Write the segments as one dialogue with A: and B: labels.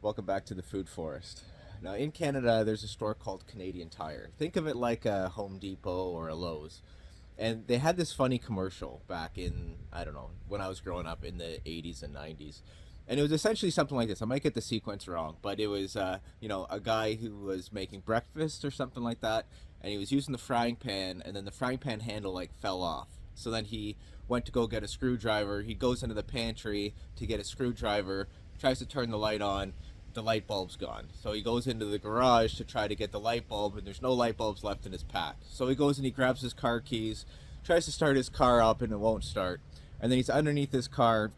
A: Welcome back to the Food Forest. Now, in Canada, there's a store called Canadian Tire. Think of it like a Home Depot or a Lowe's. And they had this funny commercial back in, I don't know, when I was growing up in the 80s and 90s. And it was essentially something like this. I might get the sequence wrong, but it was, a guy who was making breakfast or something like that. And he was using the frying pan, and then the frying pan handle like fell off. So then he went to go get a screwdriver. He goes into the pantry to get a screwdriver, tries to turn the light on, the light bulb's gone. So he goes into the garage to try to get the light bulb, and there's no light bulbs left in his pack. So he goes and he grabs his car keys, tries to start his car up, and it won't start. And then he's underneath his car,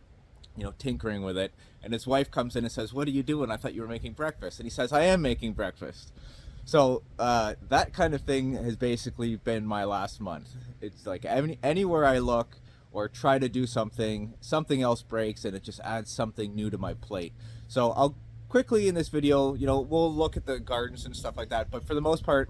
A: tinkering with it. And his wife comes in and says, "What are you doing? I thought you were making breakfast." And he says, "I am making breakfast." So that kind of thing has basically been my last month. It's like anywhere I look or try to do something else breaks, and it just adds something new to my plate. So I'll quickly in this video, we'll look at the gardens and stuff like that. But for the most part,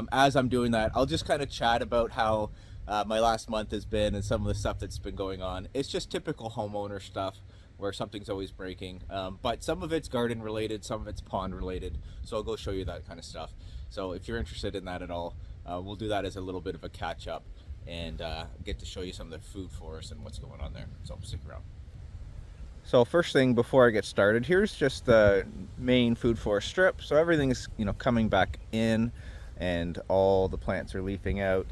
A: as I'm doing that, I'll just kind of chat about how my last month has been and some of the stuff that's been going on. It's just typical homeowner stuff where something's always breaking. But some of it's garden related, some of it's pond related. So I'll go show you that kind of stuff. So if you're interested in that at all, we'll do that as a little bit of a catch up and get to show you some of the food forest and what's going on there. So stick around. So first thing before I get started, here's just the main food forest strip. So everything's coming back in, and all the plants are leafing out.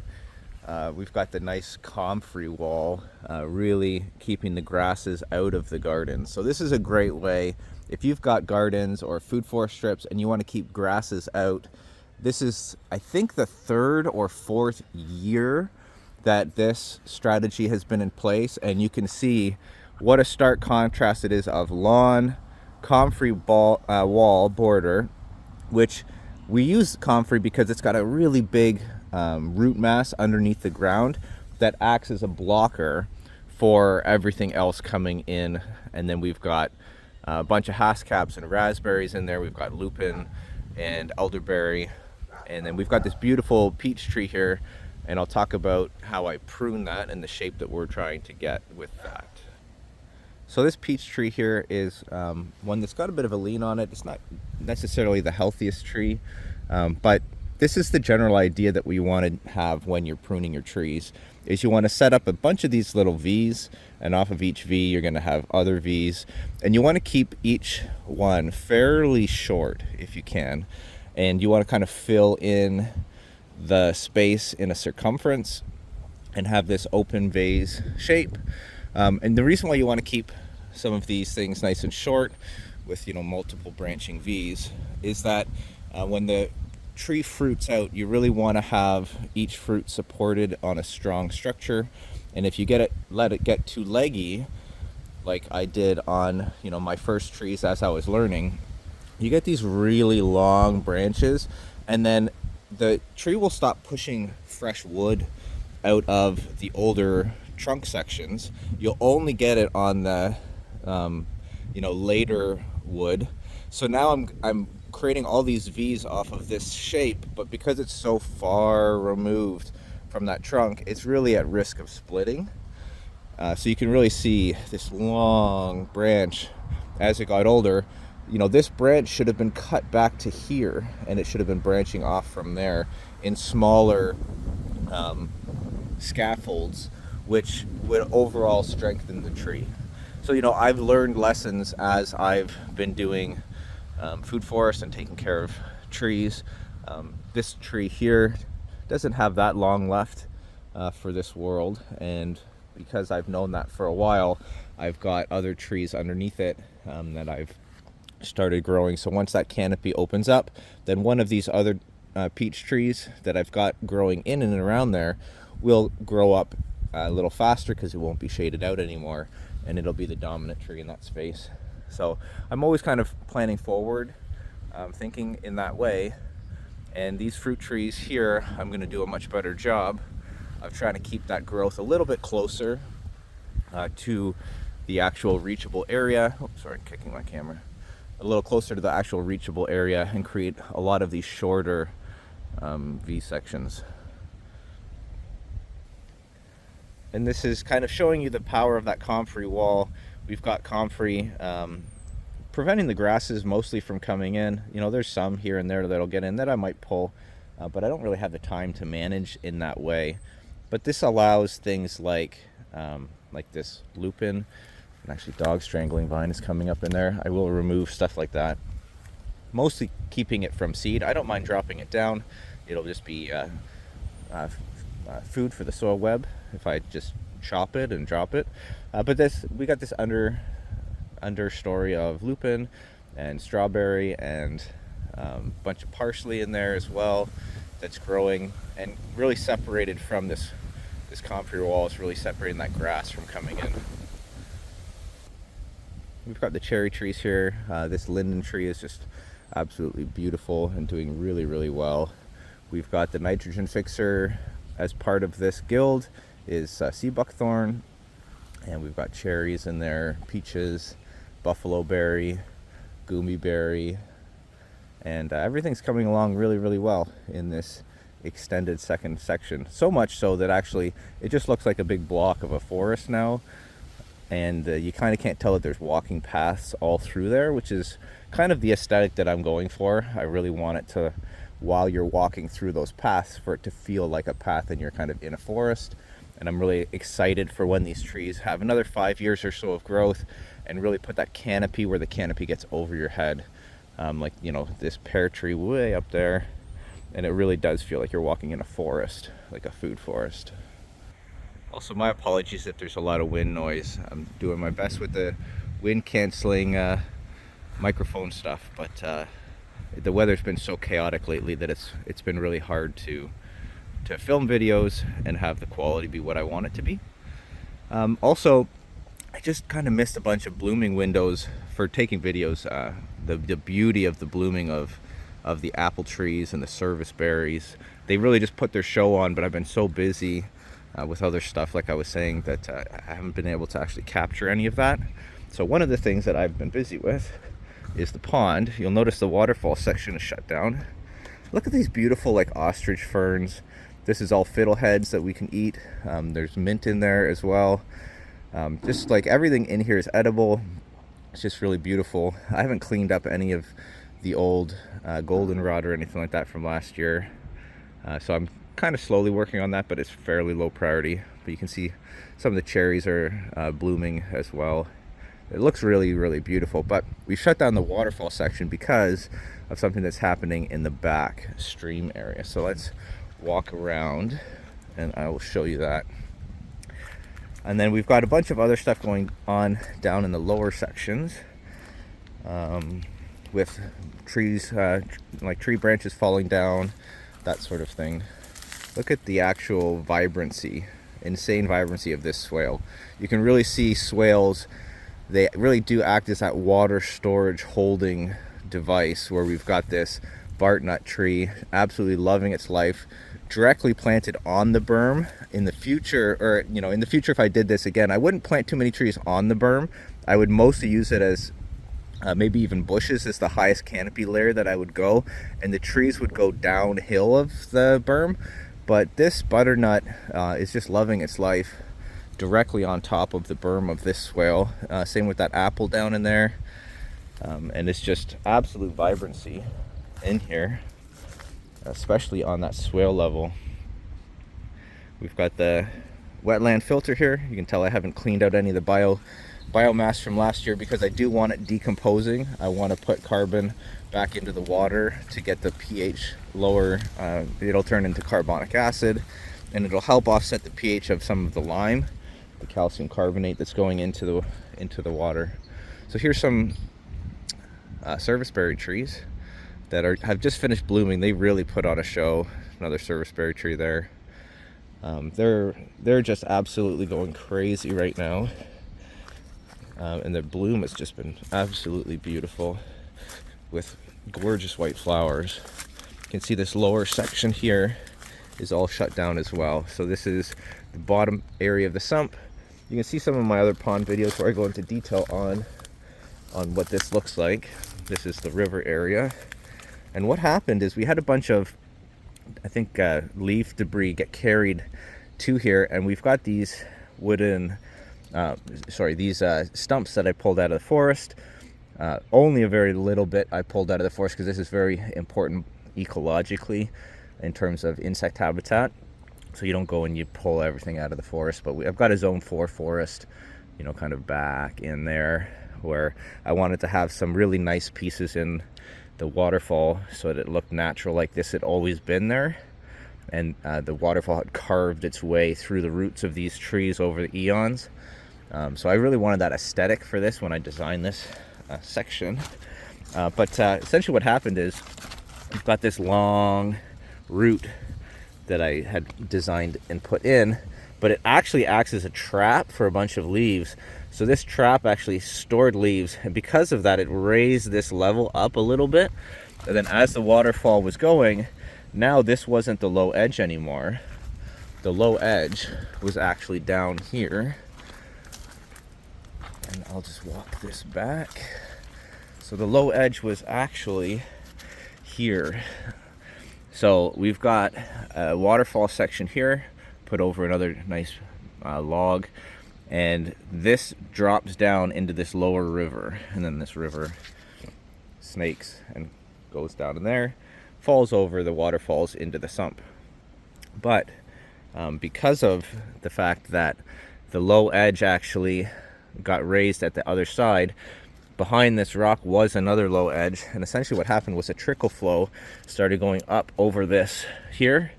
A: We've got the nice Compre Wall, really keeping the grasses out of the garden. So this is a great way if you've got gardens or food forest strips and you want to keep grasses out. This is, I think, the third or fourth year that this strategy has been in place, and you can see what a stark contrast it is of lawn, comfrey wall border, which we use comfrey because it's got a really big root mass underneath the ground that acts as a blocker for everything else coming in. And then we've got a bunch of haskellapes and raspberries in there. We've got lupin and elderberry, and then we've got this beautiful peach tree here, and I'll talk about how I prune that and the shape that we're trying to get with that. So this peach tree here is one that's got a bit of a lean on it. It's not necessarily the healthiest tree, but this is the general idea that we want to have when you're pruning your trees, is you want to set up a bunch of these little V's, and off of each V you're going to have other V's, and you want to keep each one fairly short if you can, and you want to kind of fill in the space in a circumference and have this open vase shape. And the reason why you want to keep some of these things nice and short with multiple branching V's is that when the tree fruits out, you really want to have each fruit supported on a strong structure. And if you let it get too leggy, like I did on my first trees as I was learning, you get these really long branches, and then the tree will stop pushing fresh wood out of the older trunk sections. You'll only get it on the later wood. So now I'm creating all these V's off of this shape, but because it's so far removed from that trunk, it's really at risk of splitting. So you can really see this long branch as it got older. This branch should have been cut back to here, and it should have been branching off from there in smaller scaffolds, which would overall strengthen the tree. So I've learned lessons as I've been doing food forest and taking care of trees. This tree here doesn't have that long left for this world, and because I've known that for a while, I've got other trees underneath it that I've started growing. So once that canopy opens up, then one of these other peach trees that I've got growing in and around there will grow up a little faster because it won't be shaded out anymore, and it'll be the dominant tree in that space. So I'm always kind of planning forward, thinking in that way. And these fruit trees here, I'm going to do a much better job of trying to keep that growth a little bit closer to the actual reachable area. Oh, sorry, kicking my camera. A little closer to the actual reachable area, and create a lot of these shorter V sections. And this is kind of showing you the power of that comfrey wall. We've got comfrey
B: preventing the grasses mostly from coming in. You know, there's some here and there that'll get in that I might pull, but I don't really have the time to manage in that way. But this allows things like this lupin, and actually dog strangling vine is coming up in there. I will remove stuff like that, mostly keeping it from seed. I don't mind dropping it down. It'll just be food for the soil web if I just chop it and drop it. But we got this understory of lupin and strawberry and a bunch of parsley in there as well that's growing and really separated from this Compre Wall. Is really separating that grass from coming in. We've got the cherry trees here. This linden tree is just absolutely beautiful and doing really, really well. We've got the nitrogen fixer as part of this guild is sea buckthorn, and we've got cherries in there, peaches, buffalo berry, goomy berry, and everything's coming along really, really well in this extended second section. So much so that actually it just looks like a big block of a forest now, and you kind of can't tell that there's walking paths all through there, which is kind of the aesthetic that I'm going for. I really want it to, while you're walking through those paths, for it to feel like a path and you're kind of in a forest. And I'm really excited for when these trees have another 5 years or so of growth and really put that canopy where the canopy gets over your head. Like, you know, this pear tree way up there, and it really does feel like you're walking in a forest, like a food forest. Also, my apologies if there's a lot of wind noise. I'm doing my best with the wind canceling microphone stuff, but the weather's been so chaotic lately that it's been really hard to film videos and have the quality be what I want it to be. Also, I just kind of missed a bunch of blooming windows for taking videos. The beauty of the blooming of the apple trees and the service berries. They really just put their show on, but I've been so busy with other stuff, like I was saying, that I haven't been able to actually capture any of that. So one of the things that I've been busy with is the pond. You'll notice the waterfall section is shut down. Look at these beautiful like ostrich ferns. This is all fiddleheads that we can eat. There's mint in there as well. Just like everything in here is edible. It's just really beautiful. I haven't cleaned up any of the old goldenrod or anything like that from last year. So I'm kind of slowly working on that, but it's fairly low priority. But you can see some of the cherries are blooming as well. It looks really, really beautiful. But we shut down the waterfall section because of something that's happening in the back stream area. So let's walk around and I will show you that. And then we've got a bunch of other stuff going on down in the lower sections, with trees, like tree branches falling down, that sort of thing. Look at the actual vibrancy, insane vibrancy of this swale. You can really see swales, they really do act as that water storage holding device, where we've got this bartnut tree absolutely loving its life, directly planted on the berm. In the future, or in the future, if I did this again, I wouldn't plant too many trees on the berm. I would mostly use it as maybe even bushes is the highest canopy layer that I would go, and the trees would go downhill of the berm. But this butternut is just loving its life directly on top of the berm of this swale. Same with that apple down in there, and it's just absolute vibrancy in here, especially on that swale level. We've got the wetland filter here. You can tell I haven't cleaned out any of the biomass from last year because I do want it decomposing. I want to put carbon back into the water to get the pH lower. It'll turn into carbonic acid, and it'll help offset the pH of some of the lime, the calcium carbonate that's going into the water. So here's some serviceberry trees that have just finished blooming. They really put on a show. Another serviceberry tree there. They're just absolutely going crazy right now, and the bloom has just been absolutely beautiful with gorgeous white flowers. You can see this lower section here is all shut down as well. So this is the bottom area of the sump. You can see some of my other pond videos where I go into detail on what this looks like. This is the river area. And what happened is we had a bunch of, I think, leaf debris get carried to here, and we've got these stumps that I pulled out of the forest, Only a very little bit I pulled out of the forest because this is very important ecologically in terms of insect habitat. So you don't go and you pull everything out of the forest, but I've got a zone 4 forest, you know, kind of back in there where I wanted to have some really nice pieces in the waterfall so that it looked natural, like this had always been there. And the waterfall had carved its way through the roots of these trees over the eons. So I really wanted that aesthetic for this when I designed this section. But essentially what happened is I've got this long root that I had designed and put in, but it actually acts as a trap for a bunch of leaves. So this trap actually stored leaves, and because of that it raised this level up a little bit. And then as the waterfall was going, now this wasn't the low edge anymore. The low edge was actually down here. And I'll just walk this back. So the low edge was actually here. So we've got a waterfall section here, put over another nice log, and this drops down into this lower river, and then this river snakes and goes down in there, falls over the waterfalls into the sump. But because of the fact that the low edge actually got raised at the other side, behind this rock was another low edge, and essentially what happened was a trickle flow started going up over this here,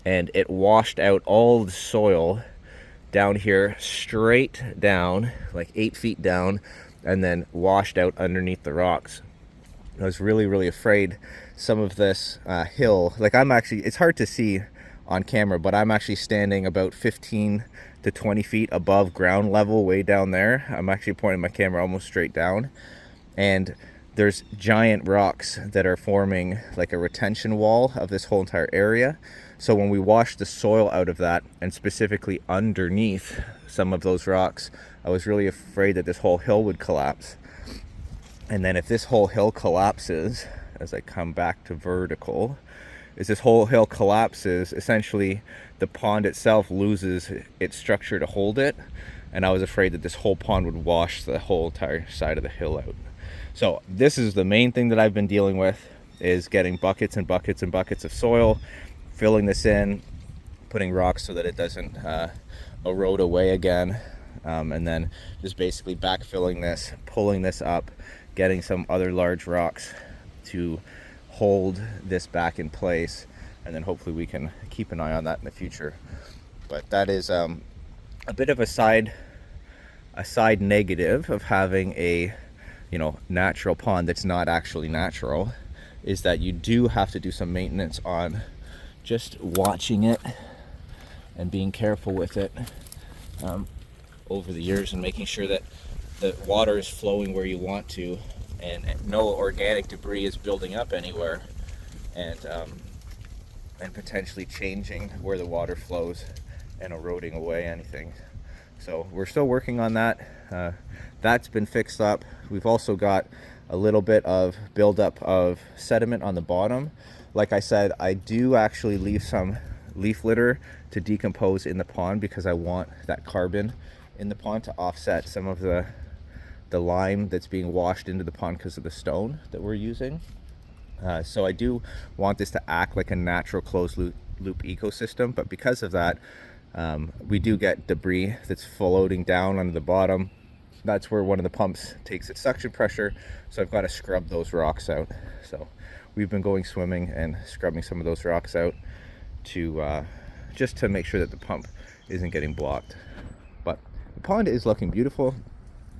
B: and it washed out all the soil down here straight down, like 8 feet down, and then washed out underneath the rocks. I was really afraid some of this hill, like it's hard to see on camera, but I'm actually standing about 15 to 20 feet above ground level way down there. I'm actually pointing my camera almost straight down, and there's giant rocks that are forming like a retention wall of this whole entire area. So when we wash the soil out of that, and specifically underneath some of those rocks, I was really afraid that this whole hill would collapse. And then if this whole hill collapses, as I come back to vertical, is this whole hill collapses, essentially the pond itself loses its structure to hold it, and I was afraid that this whole pond would wash the whole entire side of the hill out. So this is the main thing that I've been dealing with, is getting buckets and buckets and buckets of soil, filling this in, putting rocks so that it doesn't erode away again, and then just basically backfilling this, pulling this up, getting some other large rocks to hold this back in place, and then hopefully we can keep an eye on that in the future. But that is a bit of a side negative of having a natural pond that's not actually natural, is that you do have to do some maintenance on just watching it and being careful with it over the years, and making sure that the water is flowing where you want to, and no organic debris is building up anywhere, and potentially changing where the water flows and eroding away anything. So we're still working on that. That's been fixed up. We've also got a little bit of buildup of sediment on the bottom. Like I said, I do actually leave some leaf litter to decompose in the pond because I want that carbon in the pond to offset some of the lime that's being washed into the pond because of the stone that we're using. So I do want this to act like a natural closed loop ecosystem, but because of that, we do get debris that's floating down onto the bottom. That's where one of the pumps takes its suction pressure, so I've got to scrub those rocks out. So we've been going swimming and scrubbing some of those rocks out to just to make sure that the pump isn't getting blocked. But the pond is looking beautiful.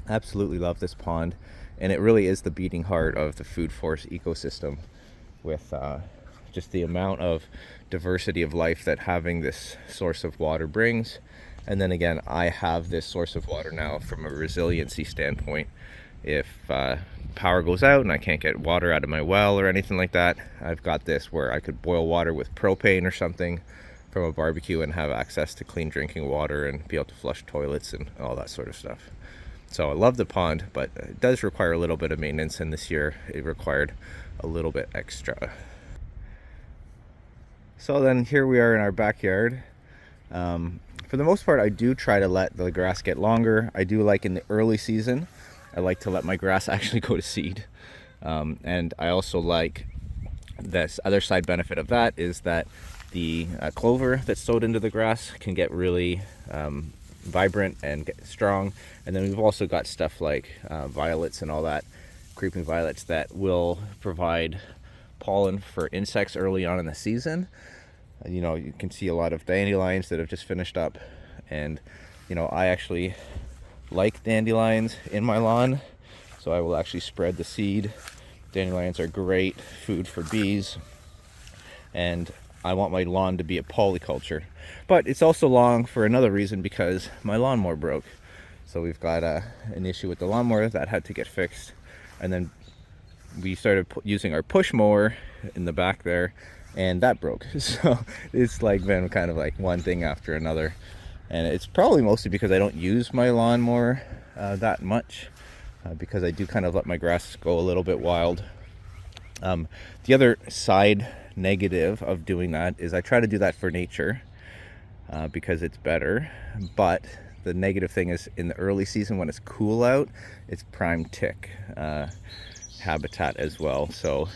B: Absolutely love this pond, and it really is the beating heart of the food forest ecosystem, with just the amount of diversity of life that having this source of water brings. And then again, I have this source of water now from a resiliency standpoint. If power goes out and I can't get water out of my well or anything like that, I've got this where I could boil water with propane or something from a barbecue and have access to clean drinking water and be able to flush toilets and all that sort of stuff. So I love the pond, but it does require a little bit of maintenance, and this year it required a little bit extra. So then here we are in our backyard. For the most part, I do try to let the grass get longer. I do like in the early season I like to let my grass actually go to seed. And I also like this other side benefit of that is that the clover that's sowed into the grass can get really vibrant and get strong. And then we've also got stuff like violets and all that, creeping violets, that will provide pollen for insects early on in the season. You know, you can see a lot of dandelions that have just finished up, and you know, I actually like dandelions in my lawn, so I will actually spread the seed. Dandelions are great food for bees, and I want my lawn to be a polyculture. But it's also long for another reason, because my lawnmower broke. So we've got an issue with the lawnmower that had to get fixed, and then we started using our push mower in the back there, and that broke. So it's like been kind of like one thing after another, and it's probably mostly because I don't use my lawnmower that much, because I do kind of let my grass go a little bit wild. The other side negative of doing that is I try to do that for nature, because it's better, but the negative thing is in the early season when it's cool out, it's prime tick habitat as well. So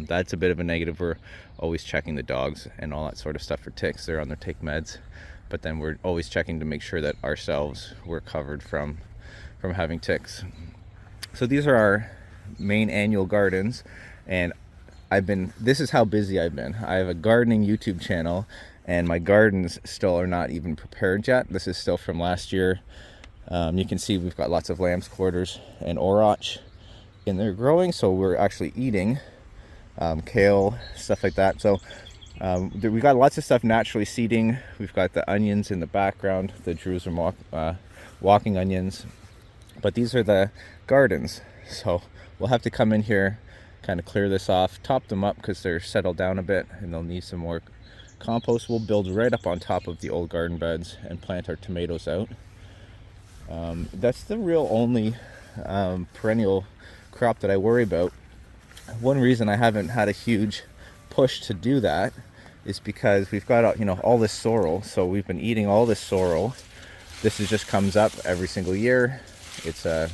B: that's a bit of a negative. We're always checking the dogs and all that sort of stuff for ticks. They're on their tick meds, but then we're always checking to make sure that ourselves we're covered from having ticks. So these are our main annual gardens, and this is how busy I've been. I have a gardening YouTube channel, and my gardens still are not even prepared yet. This is still from last year. You can see we've got lots of lamb's quarters and orach in there growing, so we're actually eating kale, stuff like that. So we got lots of stuff naturally seeding. We've got the onions in the background, the Jerusalem walking onions, but these are the gardens. So we'll have to come in here, kind of clear this off, top them up because they're settled down a bit and they'll need some more compost. We'll build right up on top of the old garden beds and plant our tomatoes out. That's the real only perennial crop that I worry about. One reason I haven't had a huge push to do that is because we've got all this sorrel. So we've been eating all this sorrel. This just comes up every single year. It's a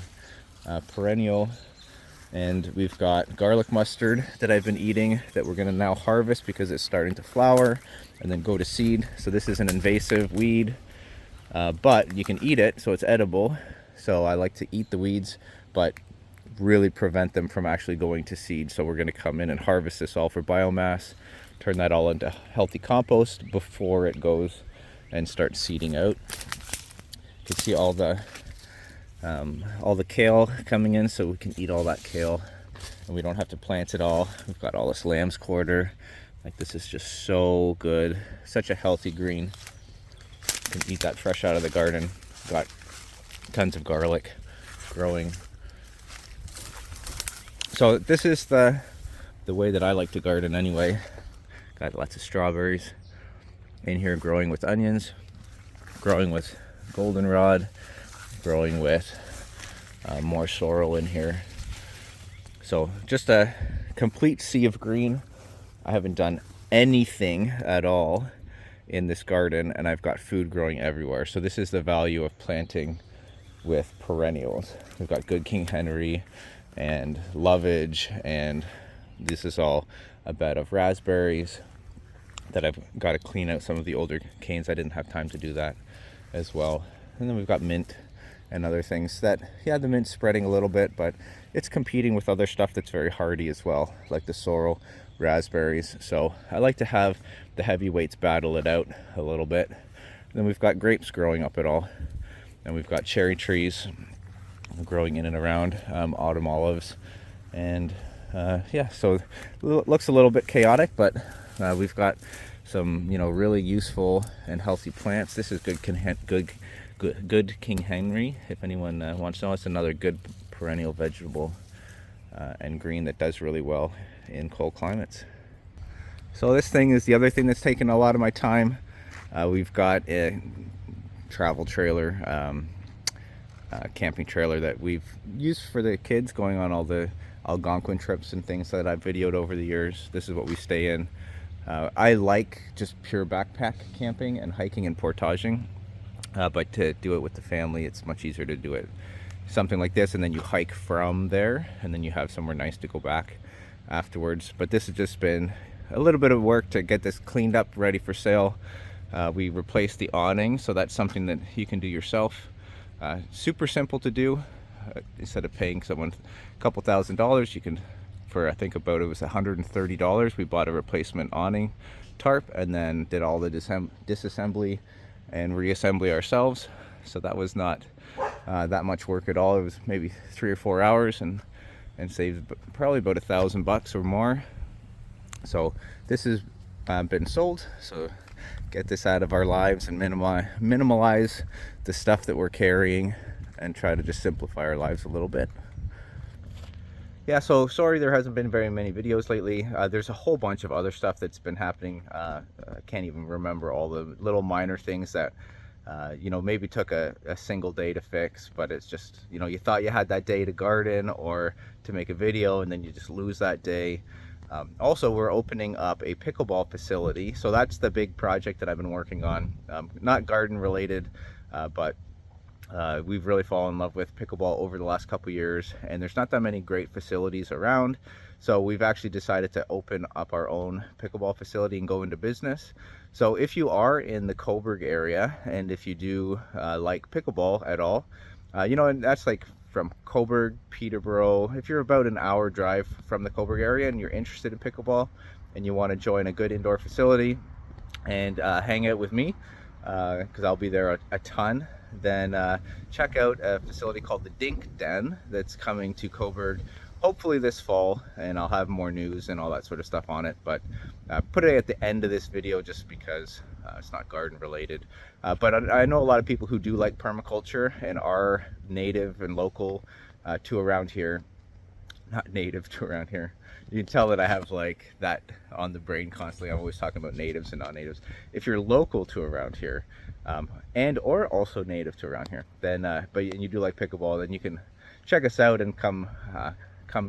B: perennial. And we've got garlic mustard that I've been eating that we're going to now harvest because it's starting to flower and then go to seed. So this is an invasive weed, but you can eat it, so it's edible. So I like to eat the weeds, but really prevent them from actually going to seed. So we're going to come in and harvest this all for biomass, turn that all into healthy compost before it goes and starts seeding out. You can see all the kale coming in, so we can eat all that kale and we don't have to plant it all. We've got all this lamb's quarter. Like, this is just so good. Such a healthy green. You can eat that fresh out of the garden. Got tons of garlic growing. So this is the way that I like to garden anyway. Got lots of strawberries in here growing with onions, growing with goldenrod, growing with more sorrel in here. So just a complete sea of green. I haven't done anything at all in this garden, and I've got food growing everywhere. So this is the value of planting with perennials. We've got good King Henry and lovage, and this is all a bed of raspberries that I've got to clean out some of the older canes. I didn't have time to do that as well. And then we've got mint and other things that, yeah, the mint's spreading a little bit, but it's competing with other stuff that's very hardy as well, like the sorrel, raspberries. So I like to have the heavyweights battle it out a little bit. Then we've got grapes growing up it all, and we've got cherry trees growing in and around, autumn olives, and yeah, so it looks a little bit chaotic, but we've got some really useful and healthy plants. This is good King Henry, if anyone wants to know. It's another good perennial vegetable and green that does really well in cold climates. So this thing is the other thing that's taken a lot of my time. We've got a travel trailer, camping trailer that we've used for the kids going on all the Algonquin trips and things that I've videoed over the years. This is what we stay in. I like just pure backpack camping and hiking and portaging, but to do it with the family, it's much easier to do it something like this, and then you hike from there, and then you have somewhere nice to go back afterwards. But this has just been a little bit of work to get this cleaned up, ready for sale. We replaced the awning, so that's something that you can do yourself. Super simple to do. Instead of paying someone a couple $1,000s, you can, for I think about it was $130, we bought a replacement awning tarp and then did all the disassembly and reassembly ourselves. So that was not that much work at all. It was maybe 3 or 4 hours and saved probably about $1,000 or more. So this has been sold. So get this out of our lives and minimalize the stuff that we're carrying and try to just simplify our lives a little bit. Yeah, so sorry there hasn't been very many videos lately. There's a whole bunch of other stuff that's been happening. I can't even remember all the little minor things that you know, maybe took a single day to fix, but it's just, you know, you thought you had that day to garden or to make a video, and then you just lose that day. Also, we're opening up a pickleball facility, so that's the big project that I've been working on. Not garden related, but we've really fallen in love with pickleball over the last couple years, and there's not that many great facilities around. So we've actually decided to open up our own pickleball facility and go into business. So if you are in the Cobourg area, and if you do like pickleball at all, you know, and that's like from Cobourg, Peterborough, if you're about an hour drive from the Cobourg area and you're interested in pickleball and you want to join a good indoor facility and hang out with me, because I'll be there a ton, then check out a facility called the Dink Den that's coming to Cobourg hopefully this fall, and I'll have more news and all that sort of stuff on it. But put it at the end of this video just because it's not garden related. But I know a lot of people who do like permaculture and are native and local to around here. Not native to around here. You can tell that I have like that on the brain constantly. I'm always talking about natives and non-natives. If you're local to around here, and or also native to around here, then and you do like pickleball, then you can check us out and come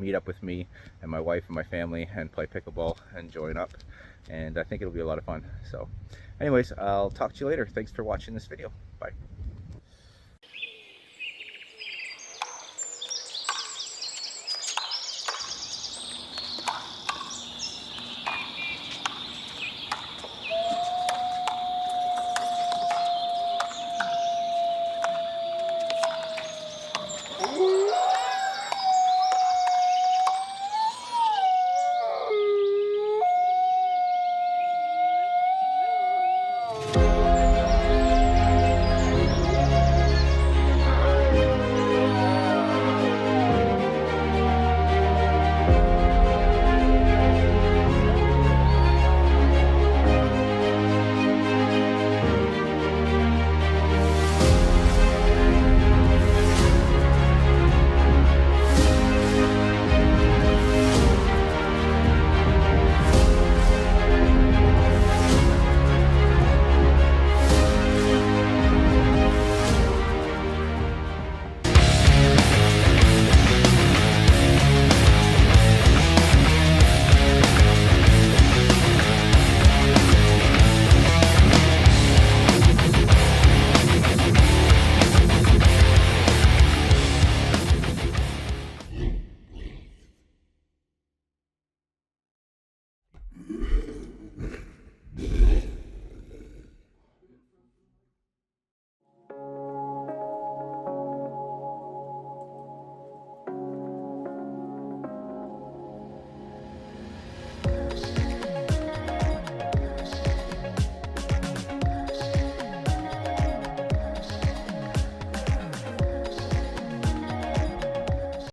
B: meet up with me and my wife and my family and play pickleball and join up. And I think it'll be a lot of fun. So anyways, I'll talk to you later. Thanks for watching this video. Bye.